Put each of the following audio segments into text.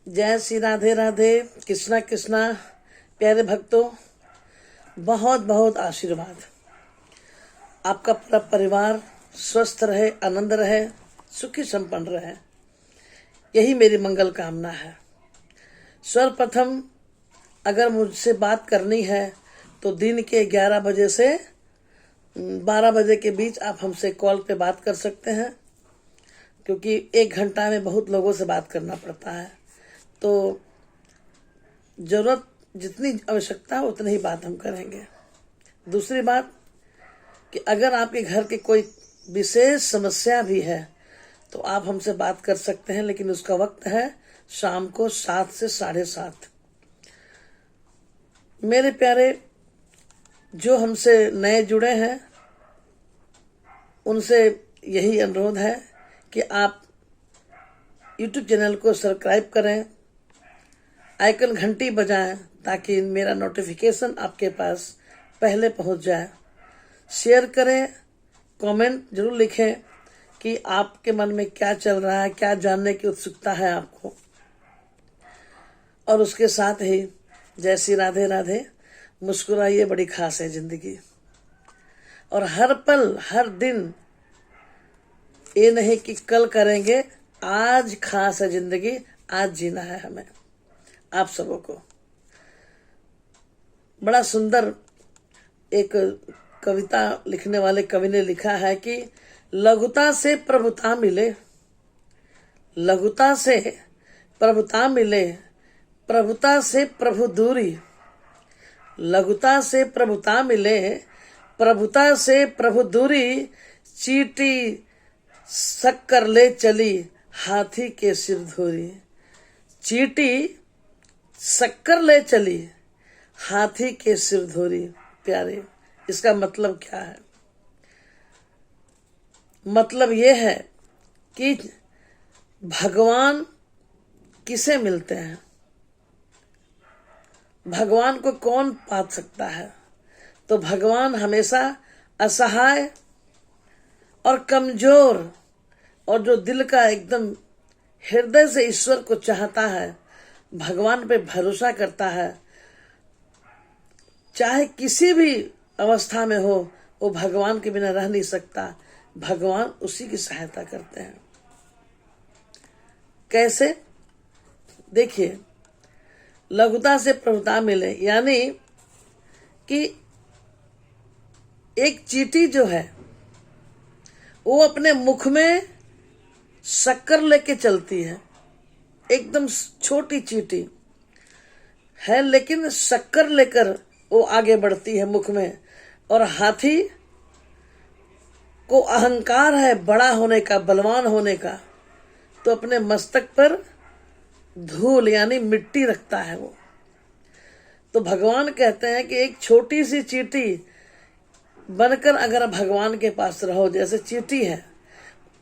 जय श्री राधे राधे, कृष्णा कृष्णा। प्यारे भक्तों, बहुत बहुत आशीर्वाद। आपका पूरा परिवार स्वस्थ रहे, आनंद रहे, सुखी संपन्न रहे, यही मेरी मंगल कामना है। सर्वप्रथम अगर मुझसे बात करनी है तो दिन के 11 बजे से 12 बजे के बीच आप हमसे कॉल पे बात कर सकते हैं, क्योंकि 1 घंटा में बहुत लोगों से बात करना पड़ता है। तो जरूरत जितनी आवश्यकता है उतनी ही बात हम करेंगे। दूसरी बात कि अगर आपके घर की कोई विशेष समस्या भी है तो आप हमसे बात कर सकते हैं, लेकिन उसका वक्त है शाम को 7 से 7:30। मेरे प्यारे, जो हमसे नए जुड़े हैं उनसे यही अनुरोध है कि आप YouTube चैनल को सब्सक्राइब करें, आइकन घंटी बजाएं ताकि मेरा नोटिफिकेशन आपके पास पहले पहुंच जाए। शेयर करें, कमेंट जरूर लिखें कि आपके मन में क्या चल रहा है, क्या जानने की उत्सुकता है आपको। और उसके साथ ही जय श्री राधे राधे। मुस्कुराइए, बड़ी खास है जिंदगी। और हर पल हर दिन ये नहीं कि कल करेंगे, आज खास है जिंदगी, आज जीना है हमें। आप सबों को बड़ा सुंदर एक कविता लिखने वाले कवि ने लिखा है कि लघुता से प्रभुता मिले, लघुता से प्रभुता मिले, प्रभुता से प्रभु दूरी, लघुता से प्रभुता मिले, प्रभुता से प्रभु दूरी, चींटी शक्कर ले चली हाथी के सिर धोरी, चींटी शक्कर ले चली हाथी के सिर धोरी। प्यारे, इसका मतलब क्या है? मतलब ये है कि भगवान किसे मिलते हैं, भगवान को कौन पा सकता है? तो भगवान हमेशा असहाय और कमजोर और जो दिल का एकदम हृदय से ईश्वर को चाहता है, भगवान पे भरोसा करता है, चाहे किसी भी अवस्था में हो, वो भगवान के बिना रह नहीं सकता। भगवान उसी की सहायता करते हैं। कैसे? देखिए, लघुता से प्रभुता मिले, यानी कि एक चींटी जो है वो अपने मुख में शक्कर लेके चलती है, एकदम छोटी चींटी है, लेकिन शक्कर लेकर वो आगे बढ़ती है मुख में। और हाथी को अहंकार है बड़ा होने का, बलवान होने का, तो अपने मस्तक पर धूल यानी मिट्टी रखता है वो। तो भगवान कहते हैं कि एक छोटी सी चींटी बनकर अगर भगवान के पास रहो, जैसे चींटी है,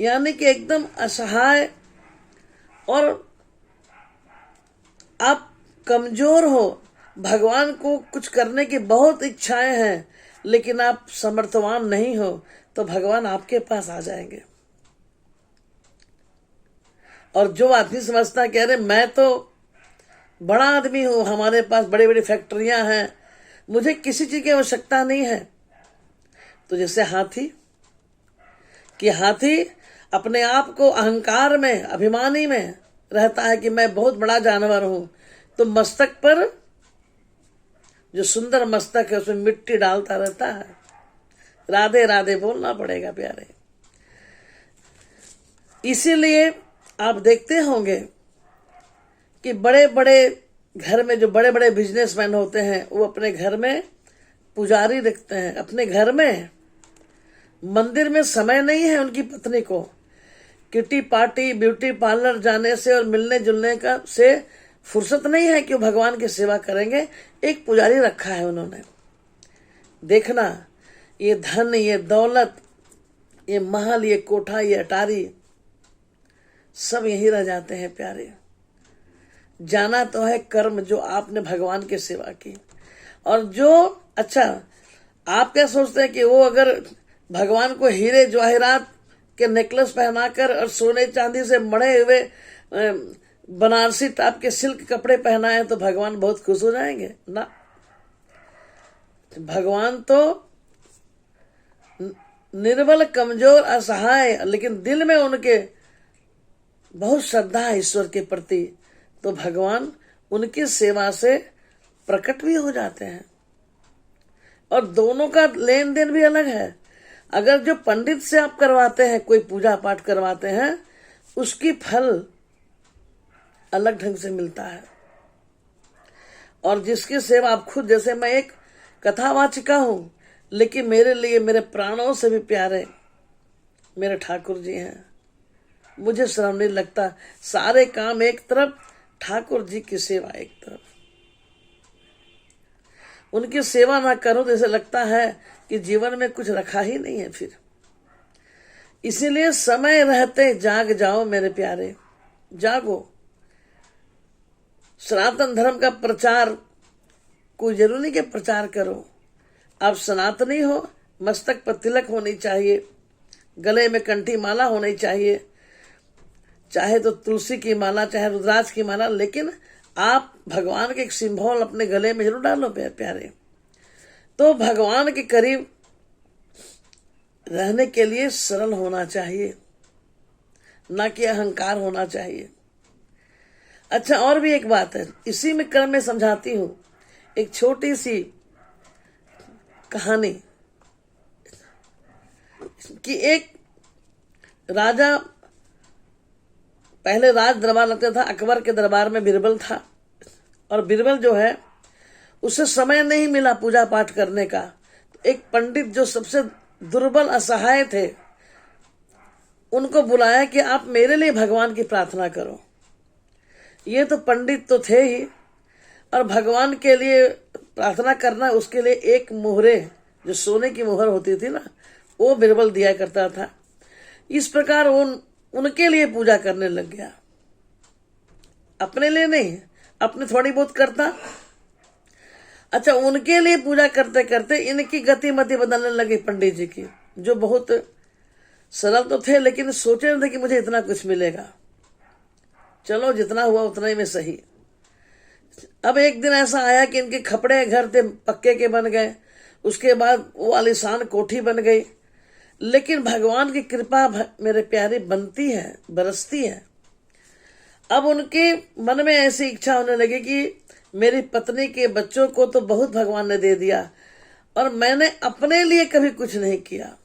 यानी कि एकदम असहाय और आप कमजोर हो, भगवान को कुछ करने की बहुत इच्छाएं हैं, लेकिन आप समर्थवान नहीं हो, तो भगवान आपके पास आ जाएंगे। और जो आदमी समझता कह रहे मैं तो बड़ा आदमी हूं, हमारे पास बड़ी बड़ी फैक्ट्रियां हैं, मुझे किसी चीज की आवश्यकता नहीं है, तो जैसे हाथी कि हाथी अपने आप को अहंकार में, अभिमानी में रहता है कि मैं बहुत बड़ा जानवर हूं, तो मस्तक पर जो सुंदर मस्तक है उसमें मिट्टी डालता रहता है। राधे राधे बोलना पड़ेगा प्यारे। इसीलिए आप देखते होंगे कि बड़े बड़े घर में जो बड़े बड़े बिजनेसमैन होते हैं, वो अपने घर में पुजारी रखते हैं। अपने घर में, मंदिर में समय नहीं है उनकी पत्नी को। किटी पार्टी, ब्यूटी पार्लर जाने से और मिलने जुलने का से फुर्सत नहीं है कि भगवान की सेवा करेंगे। एक पुजारी रखा है उन्होंने। देखना, ये धन, ये दौलत, ये महल, ये कोठा, ये अटारी, सब यही रह जाते हैं प्यारे। जाना तो है कर्म जो आपने भगवान की सेवा की। और जो अच्छा, आप क्या सोचते हैं कि वो अगर भगवान को हीरे जवाहरात के नेकलेस पहनाकर और सोने चांदी से मढ़े हुए बनारसी टाप के सिल्क कपड़े पहनाए तो भगवान बहुत खुश हो जाएंगे ना। भगवान तो निर्बल, कमजोर, असहाय, लेकिन दिल में उनके बहुत श्रद्धा है ईश्वर के प्रति, तो भगवान उनकी सेवा से प्रकट भी हो जाते हैं। और दोनों का लेन देन भी अलग है। अगर जो पंडित से आप करवाते हैं, कोई पूजा पाठ करवाते हैं, उसकी फल अलग ढंग से मिलता है। और जिसकी सेवा आप खुद, जैसे मैं एक कथावाचिका हूं, लेकिन मेरे लिए मेरे प्राणों से भी प्यारे मेरे ठाकुर जी हैं। मुझे श्रम नहीं लगता, सारे काम एक तरफ, ठाकुर जी की सेवा एक तरफ। उनकी सेवा ना करो तो ऐसा लगता है कि जीवन में कुछ रखा ही नहीं है फिर। इसीलिए समय रहते जाग जाओ मेरे प्यारे, जागो। सनातन धर्म का प्रचार कोई जरूरी नहीं कि प्रचार करो। आप सनातनी हो, मस्तक पर तिलक होनी चाहिए, गले में कंठी माला होनी चाहिए, चाहे तो तुलसी की माला, चाहे रुद्राक्ष की माला, लेकिन आप भगवान के एक सिंबल अपने गले में जरूर डालो प्यारे। तो भगवान के करीब रहने के लिए सरल होना चाहिए, ना कि अहंकार होना चाहिए। अच्छा, और भी एक बात है, इसी में क्रम में समझाती हूं एक छोटी सी कहानी कि एक राजा, पहले राज दरबार लगता था, अकबर के दरबार में बीरबल था, और बीरबल जो है उसे समय नहीं मिला पूजा पाठ करने का। तो एक पंडित जो सबसे दुर्बल, असहाय थे, उनको बुलाया कि आप मेरे लिए भगवान की प्रार्थना करो। ये तो पंडित तो थे ही, और भगवान के लिए प्रार्थना करना, उसके लिए एक मोहरे, जो सोने की मोहर होती थी ना, वो बीरबल दिया करता था। इस प्रकार उनके लिए पूजा करने लग गया, अपने लिए नहीं, अपने थोड़ी बहुत करता। अच्छा, उनके लिए पूजा करते करते इनकी गति मति बदलने लगी पंडित जी की, जो बहुत सरल तो थे, लेकिन सोचे थे कि मुझे इतना कुछ मिलेगा, चलो जितना हुआ उतना ही में सही। अब एक दिन ऐसा आया कि इनके खपड़े घर थे पक्के के बन गए, उसके बाद वो आलीशान कोठी बन गई। लेकिन भगवान की कृपा मेरे प्यारे बनती है, बरसती है। अब उनके मन में ऐसी इच्छा होने लगी कि मेरी पत्नी के बच्चों को तो बहुत भगवान ने दे दिया, और मैंने अपने लिए कभी कुछ नहीं किया।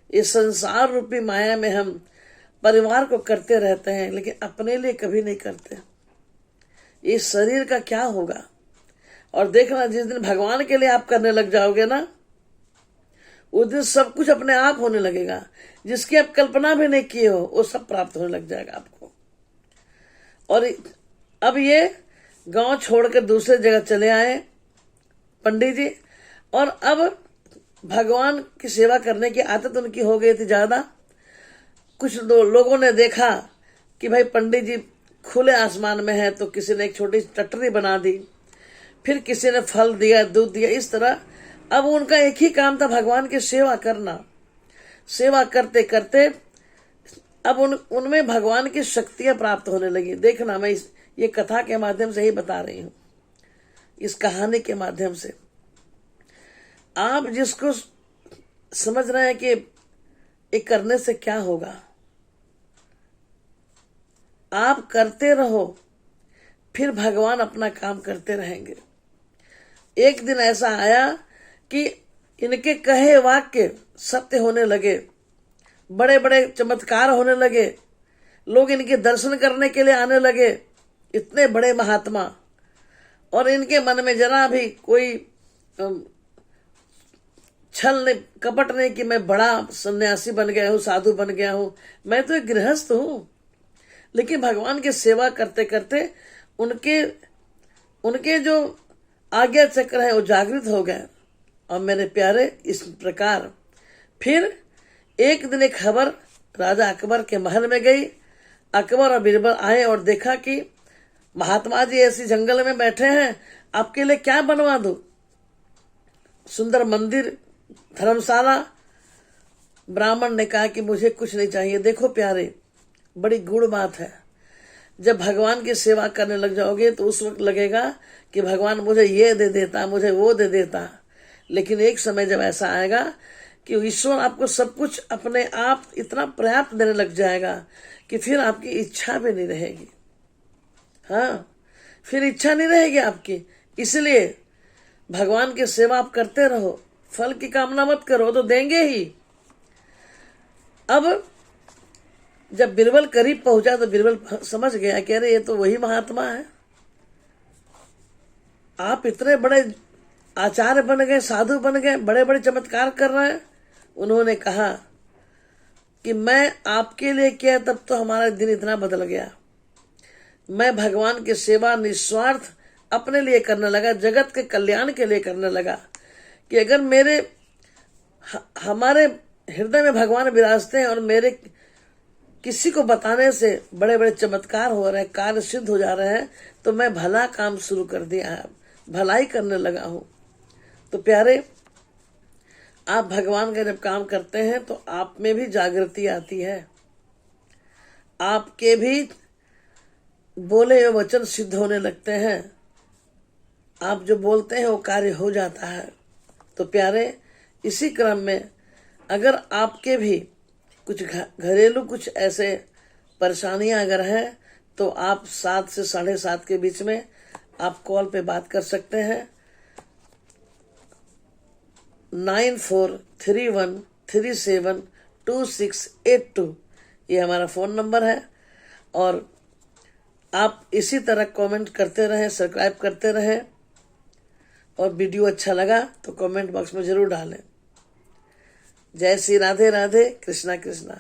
इस संसार रूपी माया में हम परिवार को करते रहते हैं, लेकिन अपने लिए कभी नहीं करते। इस शरीर का क्या होगा? और देखना, जिस दिन भगवान के लिए आप करने लग जाओगे ना, उस दिन सब कुछ अपने आप होने लगेगा। जिसकी आप कल्पना भी नहीं किए हो, वो सब प्राप्त होने लग जाएगा आपको। और अब ये गांव छोड़कर दूसरे जगह चले आए पंडित जी, और अब भगवान की सेवा करने की आदत उनकी हो गई थी ज्यादा। कुछ लोगों ने देखा कि भाई पंडित जी खुले आसमान में है, तो किसी ने एक छोटी टटरी बना दी, फिर किसी ने फल दिया, दूध दिया, इस तरह अब उनका एक ही काम था, भगवान की सेवा करना। सेवा करते करते अब उनमें भगवान की शक्तियां प्राप्त होने लगी। देखना, मैं ये कथा के माध्यम से ही बता रही हूं, इस कहानी के माध्यम से। आप जिसको समझ रहे हैं कि ये करने से क्या होगा, आप करते रहो, फिर भगवान अपना काम करते रहेंगे। एक दिन ऐसा आया कि इनके कहे वाक्य सत्य होने लगे, बड़े बड़े चमत्कार होने लगे, लोग इनके दर्शन करने के लिए आने लगे, इतने बड़े महात्मा। और इनके मन में जरा भी कोई छल नहीं, कपट नहीं कि मैं बड़ा सन्यासी बन गया हूं, साधु बन गया हूं, मैं तो एक गृहस्थ हूं। लेकिन भगवान की सेवा करते करते उनके जो आज्ञा चक्र है वो जागृत हो गए। और मेरे प्यारे, इस प्रकार फिर एक दिन एक खबर राजा अकबर के महल में गई। अकबर और बीरबल आए और देखा कि महात्मा जी ऐसी जंगल में बैठे हैं, आपके लिए क्या बनवा दूं? सुंदर मंदिर, धर्मशाला। ब्राह्मण ने कहा कि मुझे कुछ नहीं चाहिए। देखो प्यारे, बड़ी गूढ़ बात है। जब भगवान की सेवा करने लग जाओगे तो उस वक्त लगेगा कि भगवान मुझे ये दे देता, मुझे वो दे देता। लेकिन एक समय जब ऐसा आएगा कि ईश्वर आपको सब कुछ अपने आप इतना पर्याप्त देने लग जाएगा कि फिर आपकी इच्छा भी नहीं रहेगी। हाँ, फिर इच्छा नहीं रहेगी आपकी। इसलिए भगवान की सेवा आप करते रहो, फल की कामना मत करो, तो देंगे ही। अब जब बीरबल करीब पहुंचा तो बीरबल समझ गया कि अरे ये तो वही महात्मा है। आप इतने बड़े आचार्य बन गए, साधु बन गए, बड़े बड़े चमत्कार कर रहे हैं। उन्होंने कहा कि मैं आपके लिए किया तब तो हमारा दिन इतना बदल गया। मैं भगवान की सेवा निस्वार्थ अपने लिए करने लगा, जगत के कल्याण के लिए करने लगा कि अगर हमारे हृदय में भगवान विराजते हैं और मेरे किसी को बताने से बड़े बड़े चमत्कार हो रहे हैं, कार्य सिद्ध हो जा रहे हैं, तो मैं भला काम शुरू कर दिया है, भलाई करने लगा हूं। तो प्यारे, आप भगवान का जब काम करते हैं तो आप में भी जागृति आती है, आपके भी बोले हुए वचन सिद्ध होने लगते हैं, आप जो बोलते हैं वो कार्य हो जाता है। तो प्यारे, इसी क्रम में अगर आपके भी कुछ घरेलू कुछ ऐसे परेशानियां अगर हैं तो आप 7 से 7:30 के बीच में आप कॉल पे बात कर सकते हैं। 9431372682 ये हमारा फ़ोन नंबर है। और आप इसी तरह कमेंट करते रहें, सब्सक्राइब करते रहें, और वीडियो अच्छा लगा तो कमेंट बॉक्स में जरूर डालें। जय श्री राधे राधे, कृष्णा कृष्णा।